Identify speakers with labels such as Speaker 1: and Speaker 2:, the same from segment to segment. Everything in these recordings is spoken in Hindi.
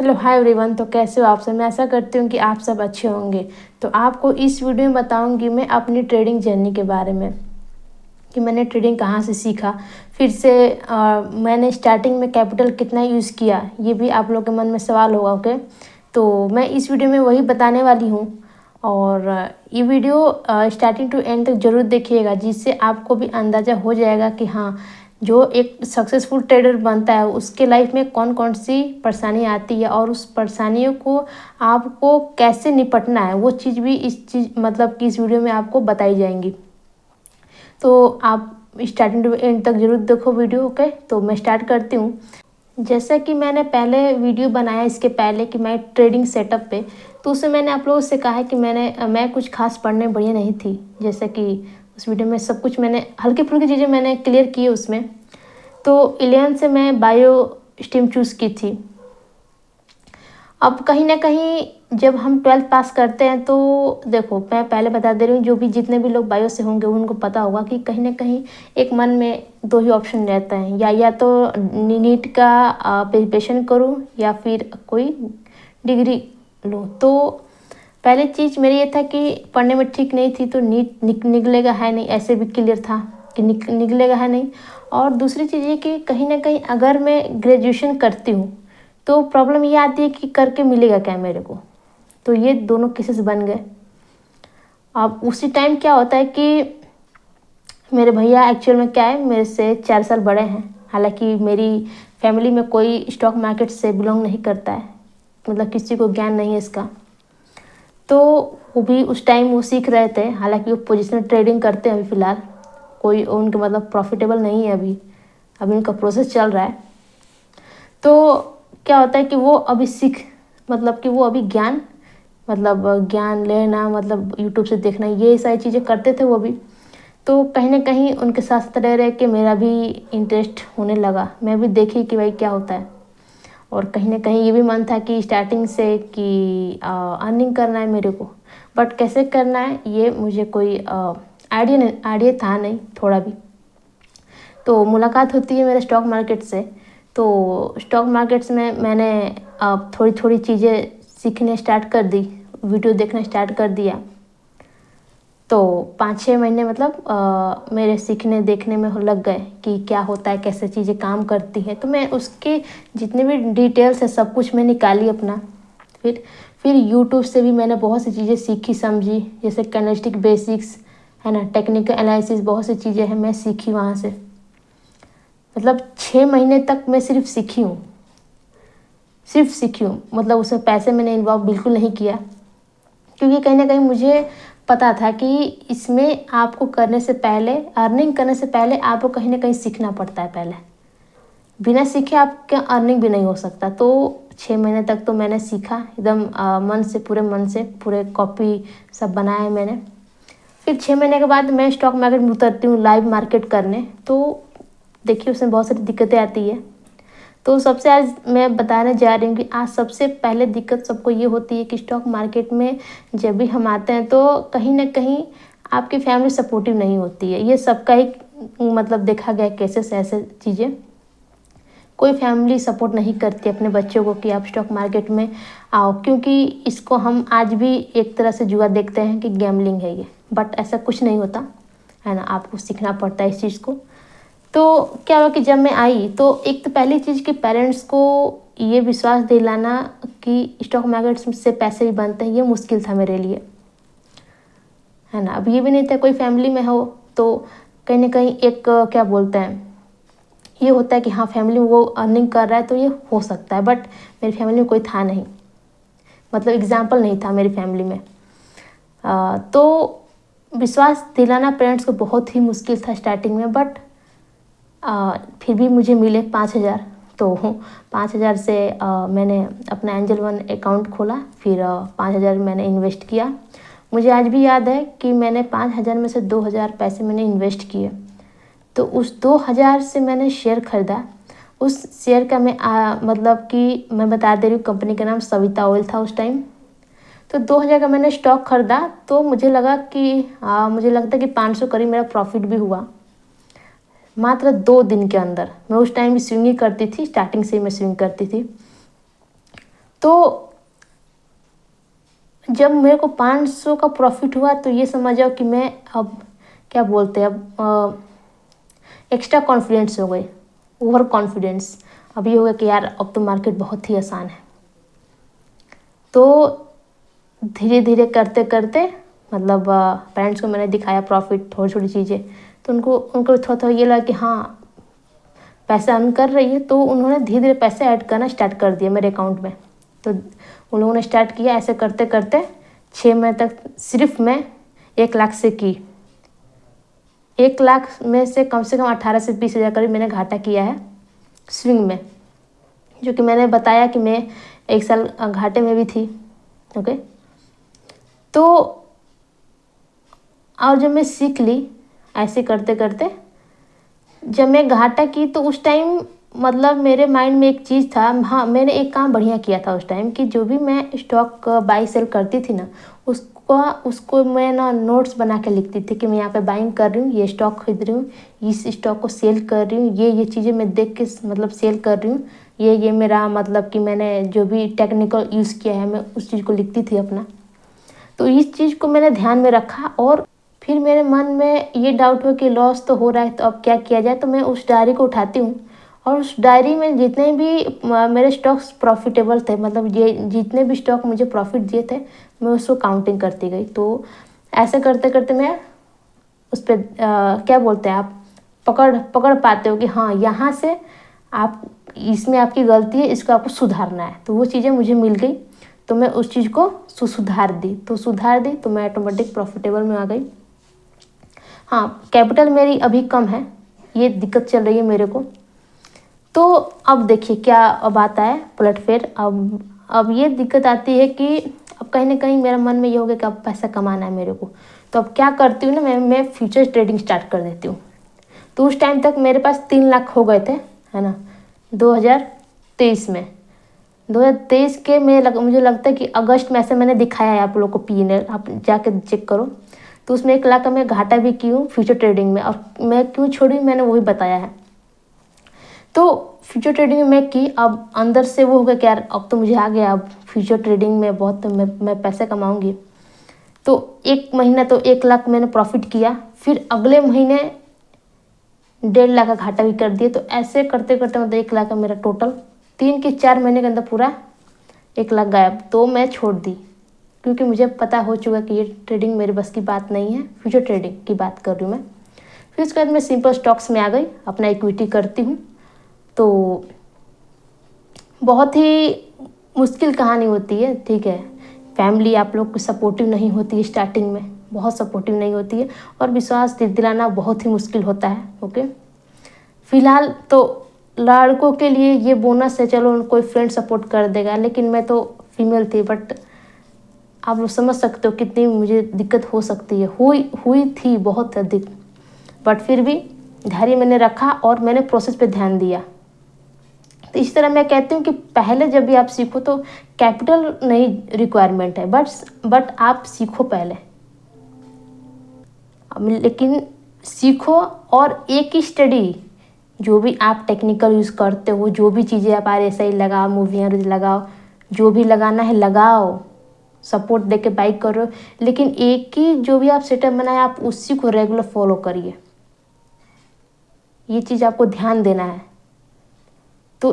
Speaker 1: Hello hi everyone. तो कैसे हो आप सब? मैं ऐसा करती हूँ कि आप सब अच्छे होंगे। तो आपको इस वीडियो में बताऊँगी मैं अपनी ट्रेडिंग जर्नी के बारे में कि मैंने ट्रेडिंग कहाँ से सीखा, फिर से मैंने स्टार्टिंग में कैपिटल कितना यूज़ किया, ये भी आप लोग के मन में सवाल होगा। ओके, तो मैं इस वीडियो में वही बताने वाली हूँ। और ये वीडियो स्टार्टिंग टू एंड तक ज़रूर देखिएगा, जिससे आपको भी अंदाज़ा हो जाएगा कि हाँ, जो एक सक्सेसफुल ट्रेडर बनता है उसके लाइफ में कौन कौन सी परेशानी आती है और उस परेशानियों को आपको कैसे निपटना है, वो चीज़ भी इस चीज़ मतलब कि इस वीडियो में आपको बताई जाएंगी। तो आप स्टार्टिंग टू एंड तक जरूर देखो वीडियो। ओके, तो मैं स्टार्ट करती हूँ। जैसा कि मैंने पहले वीडियो बनाया इसके पहले कि मैं ट्रेडिंग सेटअप पे, तो उसमें मैंने आप लोगों से कहा है कि मैं कुछ खास पढ़ने बढ़िया नहीं थी। जैसे कि उस वीडियो में सब कुछ मैंने हल्की फुल्की चीज़ें मैंने क्लियर की उसमें। तो 11 से मैं बायो स्ट्रीम चूज़ की थी। अब कहीं ना कहीं जब हम 12th पास करते हैं तो देखो, मैं पहले बता दे रही हूँ, जो भी जितने भी लोग बायो से होंगे उनको पता होगा कि कहीं ना कहीं एक मन में दो ही ऑप्शन रहता है, या तो नीट का प्रिपरेशन करूँ या फिर कोई डिग्री लूँ। तो पहले चीज़ मेरी ये था कि पढ़ने में ठीक नहीं थी, तो नीट निकलेगा है नहीं, ऐसे भी क्लियर था कि निकलेगा है नहीं। और दूसरी चीज़ ये कि कहीं ना कहीं अगर मैं ग्रेजुएशन करती हूँ तो प्रॉब्लम ये आती है कि करके मिलेगा क्या मेरे को। तो ये दोनों केसेस बन गए। अब उसी टाइम क्या होता है कि मेरे भैया एक्चुअल में क्या है, मेरे से 4 साल बड़े हैं। हालांकि मेरी फैमिली में कोई स्टॉक मार्केट से बिलोंग नहीं करता है, मतलब किसी को ज्ञान नहीं है इसका। तो वो भी उस टाइम वो सीख रहे थे। हालांकि वो पोजिशनल ट्रेडिंग करते हैं अभी फ़िलहाल, कोई उनके मतलब प्रॉफिटेबल नहीं है अभी अभी उनका प्रोसेस चल रहा है। तो क्या होता है कि वो अभी सीख मतलब कि वो अभी ज्ञान लेना, मतलब यूट्यूब से देखना, ये सारी चीज़ें करते थे वो भी। तो कहीं ना कहीं उनके साथ साथ रह रहे कि मेरा भी इंटरेस्ट होने लगा। मैं भी देखी कि भाई क्या होता है। और कहीं ना कहीं ये भी मन था कि स्टार्टिंग से कि अर्निंग करना है मेरे को, बट कैसे करना है ये मुझे कोई आइडिया था नहीं थोड़ा भी। तो मुलाकात होती है मेरे स्टॉक मार्केट से। तो स्टॉक मार्केट्स में मैंने थोड़ी थोड़ी चीज़ें सीखने स्टार्ट कर दी, वीडियो देखना स्टार्ट कर दिया। तो 5-6 महीने मतलब मेरे सीखने देखने में लग गए कि क्या होता है, कैसे चीज़ें काम करती हैं। तो मैं उसके जितने भी डिटेल्स है सब कुछ मैं निकाली अपना। फिर यूट्यूब से भी मैंने बहुत सी चीज़ें सीखी समझी, जैसे कैंडलस्टिक बेसिक्स है ना, टेक्निकल एनालिसिस, बहुत सी चीज़ें हैं मैं सीखी वहाँ से। मतलब 6 महीने तक मैं सिर्फ सीखी हूँ, मतलब उसमें पैसे मैंने इन्वॉल्व बिल्कुल नहीं किया, क्योंकि कहीं ना कहीं मुझे पता था कि इसमें आपको करने से पहले, अर्निंग करने से पहले आपको कहीं ना कहीं सीखना पड़ता है। पहले बिना सीखे आपका अर्निंग भी नहीं हो सकता। तो 6 महीने तक तो मैंने सीखा एकदम मन से पूरे कॉपी सब बनाए मैंने। फिर 6 महीने के बाद मैं स्टॉक मार्केट में उतरती हूँ लाइव मार्केट करने। तो देखिए उसमें बहुत सारी दिक्कतें आती है। तो सबसे आज मैं बताने जा रही हूँ कि आज सबसे पहले दिक्कत सबको ये होती है कि स्टॉक मार्केट में जब भी हम आते हैं तो कहीं ना कहीं आपकी फैमिली सपोर्टिव नहीं होती है। ये सबका ही मतलब देखा गया केसेस, ऐसे चीज़ें कोई फैमिली सपोर्ट नहीं करती अपने बच्चों को कि आप स्टॉक मार्केट में आओ, क्योंकि इसको हम आज भी एक तरह से जुआ देखते हैं कि गैम्बलिंग है ये। बट ऐसा कुछ नहीं होता है ना, आपको सीखना पड़ता है इस चीज़ को। तो क्या हुआ कि जब मैं आई तो एक तो पहली चीज़ कि पेरेंट्स को ये विश्वास दिलाना कि स्टॉक मार्केट से पैसे भी बनते हैं, ये मुश्किल था मेरे लिए, है ना। अब ये भी नहीं था कोई फैमिली में हो तो कहीं ना कहीं एक क्या बोलते हैं, ये होता है कि हाँ फैमिली में वो अर्निंग कर रहा है तो ये हो सकता है। बट मेरी फैमिली में कोई था नहीं, मतलब एग्जाम्पल नहीं था मेरी फैमिली में। तो विश्वास दिलाना पेरेंट्स को बहुत ही मुश्किल था स्टार्टिंग में। बट फिर भी मुझे मिले 5,000। तो 5,000 से मैंने अपना एंजल वन अकाउंट खोला। फिर 5,000 मैंने इन्वेस्ट किया। मुझे आज भी याद है कि मैंने 5,000 में से 2,000 पैसे मैंने इन्वेस्ट किए। तो उस 2,000 से मैंने शेयर खरीदा। उस शेयर का मतलब कि मैं बता दे रही हूँ, कंपनी का नाम सविता ऑयल था उस टाइम। तो 2,000 का मैंने स्टॉक खरीदा। तो मुझे लगता कि 500 करीब मेरा प्रॉफिट भी हुआ मात्र 2 दिन के अंदर। मैं उस टाइम भी स्विंग ही करती थी, स्टार्टिंग से ही मैं स्विंग करती थी। तो जब मेरे को 500 का प्रॉफिट हुआ तो ये समझ जाओ कि मैं अब क्या बोलते हैं, अब एक्स्ट्रा कॉन्फिडेंस हो गई, ओवर कॉन्फिडेंस। अब ये हो गया कि यार अब तो मार्केट बहुत ही आसान है। तो धीरे धीरे करते करते मतलब पेरेंट्स को मैंने दिखाया प्रॉफिट, थोड़ी थोड़ी चीज़ें, तो उनको थोड़ा थोड़ा ये लगा कि हाँ पैसा अर्न कर रही है। तो उन्होंने धीरे धीरे पैसे ऐड करना स्टार्ट कर दिया मेरे अकाउंट में। तो उन लोगों ने स्टार्ट किया, ऐसे करते करते 6 महीने तक सिर्फ मैं 1 लाख से की। 1 लाख में से कम 18 से 20 हज़ार करीब मैंने घाटा किया है स्विंग में, जो कि मैंने बताया कि मैं 1 साल घाटे में भी थी। ओके, तो और जब मैं सीख ली ऐसे करते करते, जब मैं घाटा की तो उस टाइम मतलब मेरे माइंड में एक चीज़ था, हाँ मैंने एक काम बढ़िया किया था उस टाइम कि जो भी मैं स्टॉक बाई सेल करती थी ना, उसको मैं ना नोट्स बना के लिखती थी कि मैं यहाँ पे बाइंग कर रही हूँ, ये स्टॉक खरीद रही हूँ, इस स्टॉक को सेल कर रही हूँ, ये चीज़ें मैं देख के मतलब सेल कर रही हूँ, ये मेरा मतलब कि मैंने जो भी टेक्निकल यूज़ किया है मैं उस चीज़ को लिखती थी अपना। तो इस चीज़ को मैंने ध्यान में रखा और फिर मेरे मन में ये डाउट हो कि लॉस तो हो रहा है, तो अब क्या किया जाए। तो मैं उस डायरी को उठाती हूँ और उस डायरी में जितने भी मेरे स्टॉक्स प्रॉफिटेबल थे, मतलब ये जितने भी स्टॉक मुझे प्रॉफिट दिए थे, मैं उसको काउंटिंग करती गई। तो ऐसे करते करते मैं उस पर क्या बोलते हैं आप, पकड़ पाते हो कि हाँ यहाँ से आप, इसमें आपकी गलती है, इसको आपको सुधारना है। तो वो चीज़ें मुझे मिल गई, तो मैं उस चीज़ को सुधार दी। तो मैं ऑटोमेटिक प्रॉफिटेबल में आ गई। हाँ, कैपिटल मेरी अभी कम है, ये दिक्कत चल रही है मेरे को। तो अब देखिए क्या अब आता है पलटफेर। अब ये दिक्कत आती है कि अब कहीं ना कहीं मेरा मन में ये हो गया कि अब पैसा कमाना है मेरे को। तो अब क्या करती हूँ ना, मैं फ्यूचर ट्रेडिंग स्टार्ट कर देती हूँ। तो उस टाइम तक मेरे पास 3 लाख हो गए थे, है ना, 2023 में। 2023 के मुझे लगता है कि अगस्त में, ऐसे मैंने दिखाया है आप लोगों को P&L, आप जाके चेक करो। तो उसमें 1 लाख का मैं घाटा भी की हूँ फ्यूचर ट्रेडिंग में, और मैं क्यों छोड़ी मैंने वही बताया है। तो फ्यूचर ट्रेडिंग में मैं की, अब अंदर से वो हो गया कि यार अब तो मुझे आ गया, अब फ्यूचर ट्रेडिंग में बहुत मैं पैसे कमाऊंगी। तो 1 महीना तो 1 लाख मैंने प्रॉफिट किया, फिर अगले महीने 1.5 लाख का घाटा भी कर दिया। तो ऐसे करते करते मतलब 1 लाख का मेरा टोटल 3 के 4 महीने के अंदर पूरा 1 लाख गायब। तो मैं छोड़ दी, क्योंकि मुझे पता हो चुका कि ये ट्रेडिंग मेरे बस की बात नहीं है। फ्यूचर ट्रेडिंग की बात कर रही हूँ मैं। फिर उसके बाद मैं सिंपल स्टॉक्स में आ गई, अपना इक्विटी करती हूँ। तो बहुत ही मुश्किल कहानी होती है, ठीक है। फैमिली आप लोग को सपोर्टिव नहीं होती है, स्टार्टिंग में बहुत सपोर्टिव नहीं होती है, और विश्वास दिलाना बहुत ही मुश्किल होता है। ओके, फिलहाल तो लड़कों के लिए ये बोनस है, चलो कोई फ्रेंड सपोर्ट कर देगा, लेकिन मैं तो फीमेल थी। बट आप लोग समझ सकते हो कितनी मुझे दिक्कत हो सकती है, हुई थी बहुत अधिक। बट फिर भी धैर्य मैंने रखा और मैंने प्रोसेस पे ध्यान दिया। तो इस तरह मैं कहती हूँ कि पहले जब भी आप सीखो तो कैपिटल नहीं रिक्वायरमेंट है, बट आप सीखो पहले, लेकिन सीखो और एक ही स्टडी, जो भी आप टेक्निकल यूज़ करते हो, जो भी चीज़ें आप RSI लगाओ, मूवियाँ लगाओ, जो भी लगाना है लगाओ, सपोर्ट दे के बाइक करो, लेकिन एक ही जो भी आप सेटअप बनाए आप उसी को रेगुलर फॉलो करिए। ये चीज़ आपको ध्यान देना है। तो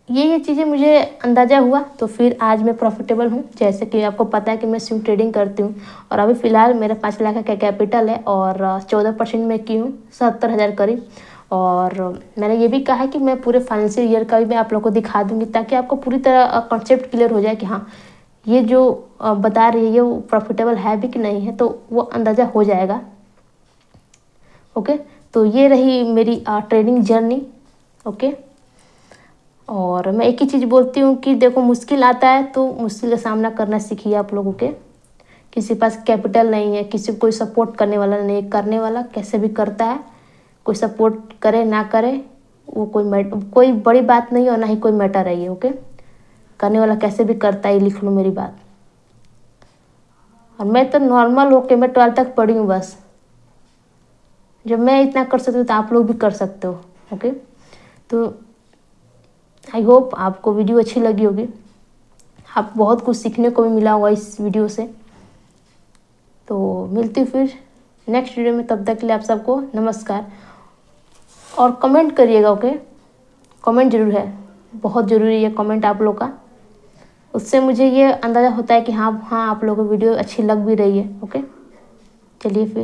Speaker 1: ये चीज़ें मुझे अंदाज़ा हुआ, तो फिर आज मैं प्रॉफिटेबल हूँ। जैसे कि आपको पता है कि मैं स्विंग ट्रेडिंग करती हूँ, और अभी फ़िलहाल मेरा 5 लाख का कैपिटल है, और 14% में की हूँ, 70,000 करीब। और मैंने ये भी कहा है कि मैं पूरे फाइनेंशियल ईयर का भी मैं आप लोगों को दिखा दूँगी, ताकि आपको पूरी तरह कॉन्सेप्ट क्लियर हो जाए कि हाँ ये जो बता रही है ये वो प्रॉफिटेबल है भी कि नहीं है, तो वो अंदाज़ा हो जाएगा। ओके, तो ये रही मेरी ट्रेडिंग जर्नी। ओके, और मैं एक ही चीज़ बोलती हूँ कि देखो मुश्किल आता है तो मुश्किल का सामना करना सीखिए आप लोगों के। किसी के पास कैपिटल नहीं है, किसी को कोई सपोर्ट करने वाला नहीं है, करने वाला कैसे भी करता है, कोई सपोर्ट करे ना करे वो कोई बड़ी बात नहीं, और ना ही कोई मैटर है ये। ओके, करने वाला कैसे भी करता है, लिख लो मेरी बात। और मैं तो नॉर्मल होके मैं 12 तक पढ़ी हूँ बस। जब मैं इतना कर सकती हूँ तो आप लोग भी कर सकते हो। ओके, तो आई होप आपको वीडियो अच्छी लगी होगी। आप बहुत कुछ सीखने को भी मिला होगा इस वीडियो से। तो मिलती हूँ फिर नेक्स्ट वीडियो में, तब तक के लिए आप सबको नमस्कार। और कमेंट करिएगा, ओके, कमेंट ज़रूर है, बहुत ज़रूरी है कमेंट आप लोग का। उससे मुझे ये अंदाज़ा होता है कि हाँ आप लोगों को वीडियो अच्छी लग भी रही है। ओके, चलिए फिर।